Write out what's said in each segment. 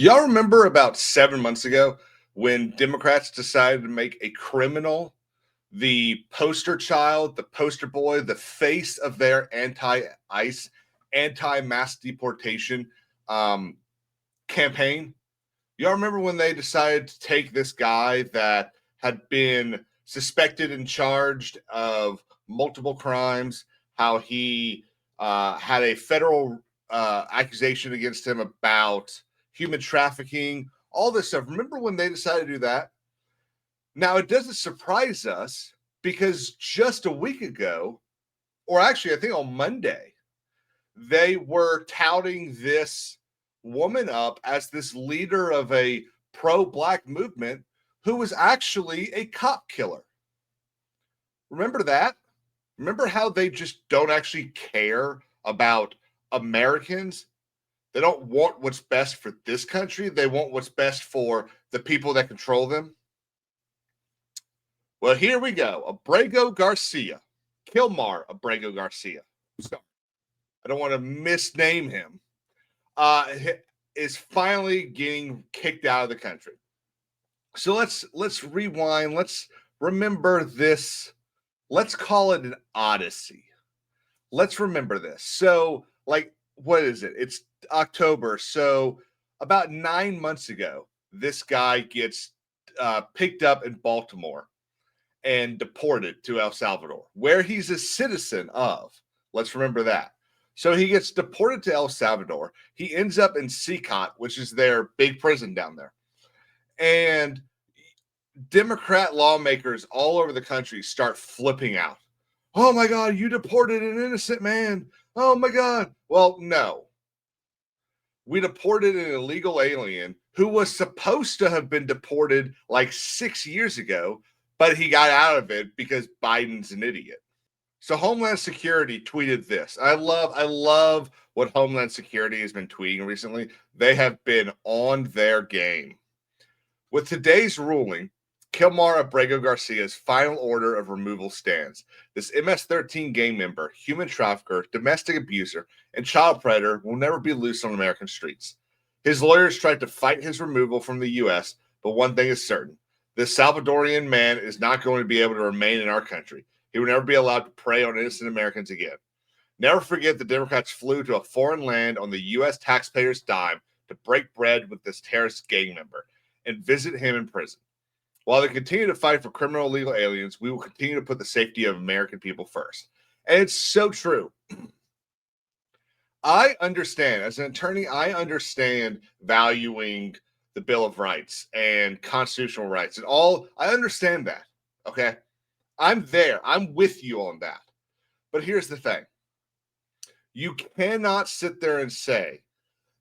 Y'all remember about 7 months ago when Democrats decided to make a criminal the poster child, the poster boy, the face of their anti-ICE, anti-mass deportation um, campaign? Y'all remember when they decided to take this guy that had been suspected and charged of multiple crimes, how he had a federal accusation against him about human trafficking, all this stuff. Remember when they decided to do that? Now, it doesn't surprise us because just a week ago, or actually, I think on Monday, they were touting this woman up as this leader of a pro-black movement who was actually a cop killer. Remember that? Remember how they just don't actually care about Americans? They don't want what's best for this country. They want what's best for the people that control them. Well, here we go. Abrego Garcia, Abrego Garcia. Sorry, I don't want to misname him. Is finally getting kicked out of the country. So let's rewind. Let's remember this. Let's call it an Odyssey. Let's remember this. So, like, what is it? It's October. So, about 9 months ago, this guy gets picked up in Baltimore and deported to El Salvador, where he's a citizen of. Let's remember that. So he gets deported to El Salvador. He ends up in CoverBoy, which is their big prison down there. And Democrat lawmakers all over the country start flipping out. Oh my God, you deported an innocent man. Oh my God. Well, no. We deported an illegal alien who was supposed to have been deported like 6 years ago, but he got out of it because Biden's an idiot. So Homeland Security tweeted this. I love what Homeland Security has been tweeting recently. They have been on their game. With today's ruling, Abrego Garcia's final order of removal stands. This MS-13 gang member, human trafficker, domestic abuser, and child predator will never be loose on American streets. His lawyers tried to fight his removal from the U.S., but one thing is certain. This Salvadorian man is not going to be able to remain in our country. He will never be allowed to prey on innocent Americans again. Never forget the Democrats flew to a foreign land on the U.S. taxpayers' dime to break bread with this terrorist gang member and visit him in prison. While they continue to fight for criminal illegal aliens, we will continue to put the safety of American people first. And it's so true. I understand, as an attorney, I understand valuing the Bill of Rights and constitutional rights and all. I understand that. Okay. I'm there. I'm with you on that. But here's the thing. You cannot sit there and say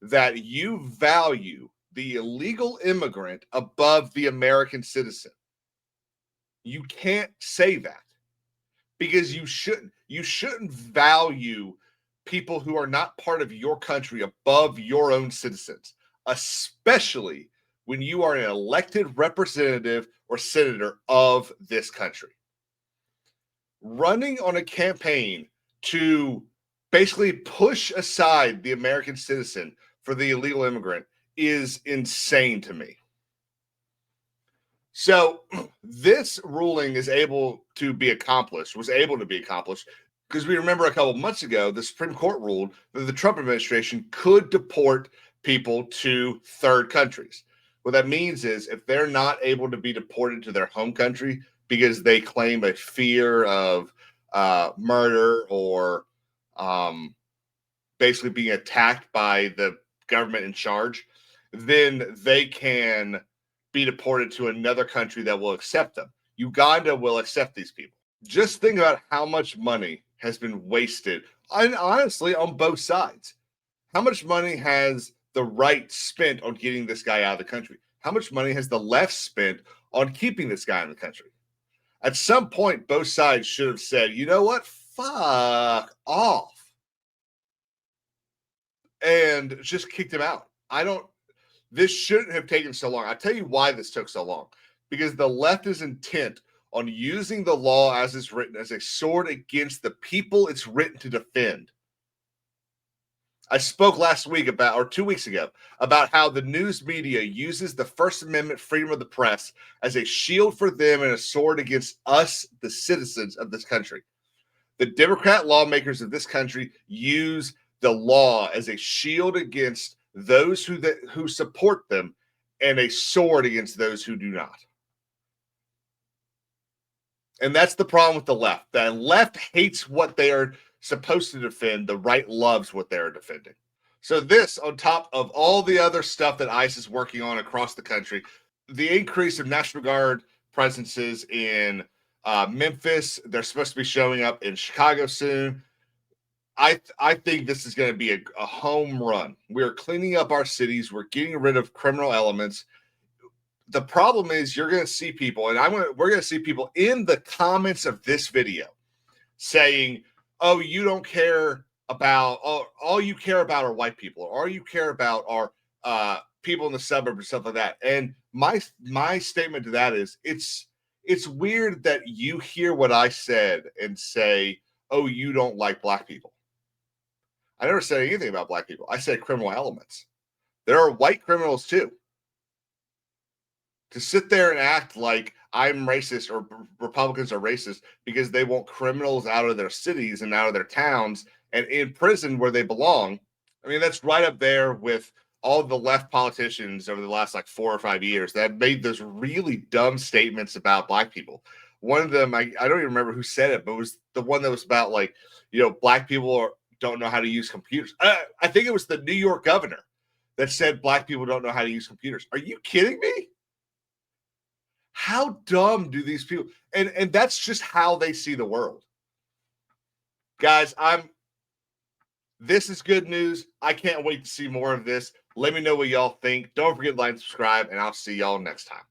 that you value the illegal immigrant above the American citizen. You can't say that because you shouldn't value people who are not part of your country above your own citizens, especially when you are an elected representative or senator of this country. Running on a campaign to basically push aside the American citizen for the illegal immigrant is insane to me. So this ruling was able to be accomplished because we remember a couple of months ago, the Supreme Court ruled that the Trump administration could deport people to third countries. What that means is if they're not able to be deported to their home country because they claim a fear of murder or basically being attacked by the government in charge, then they can be deported to another country that will accept them. Uganda will accept these people. Just think about how much money has been wasted, and honestly, on both sides. How much money has the right spent on getting this guy out of the country? How much money has the left spent on keeping this guy in the country? At some point, both sides should have said, you know what? Fuck off. And just kicked him out. This shouldn't have taken so long. I'll tell you why this took so long. Because the left is intent on using the law as it's written as a sword against the people it's written to defend. I spoke last week about, or 2 weeks ago, about how the news media uses the First Amendment freedom of the press as a shield for them and a sword against us, the citizens of this country. The Democrat lawmakers of this country use the law as a shield against those who support them and a sword against those who do not. And that's the problem with the left. The left hates what they are supposed to defend. The right loves what they're defending. So this, on top of all the other stuff that ICE is working on across the country, the increase of National Guard presences in Memphis, they're supposed to be showing up in Chicago soon. I think this is going to be a home run. We're cleaning up our cities. We're getting rid of criminal elements. The problem is you're going to see people, and we're going to see people in the comments of this video saying, "Oh, you don't care about all you care about are white people, or all you care about are people in the suburbs and stuff like that." And my statement to that is, it's weird that you hear what I said and say, "Oh, you don't like black people." I never said anything about black people. I said criminal elements. There are white criminals too. To sit there and act like I'm racist or Republicans are racist because they want criminals out of their cities and out of their towns and in prison where they belong. I mean, that's right up there with all the left politicians over the last like 4 or 5 years that made those really dumb statements about black people. One of them, I don't even remember who said it, but it was the one that was about like, black people don't know how to use computers. I think it was the New York governor that said black people don't know how to use computers. Are you kidding me? How dumb do these people, and that's just how they see the world. Guys, this is good news. I can't wait to see more of this. Let me know what y'all think. Don't forget to like and subscribe, and I'll see y'all next time.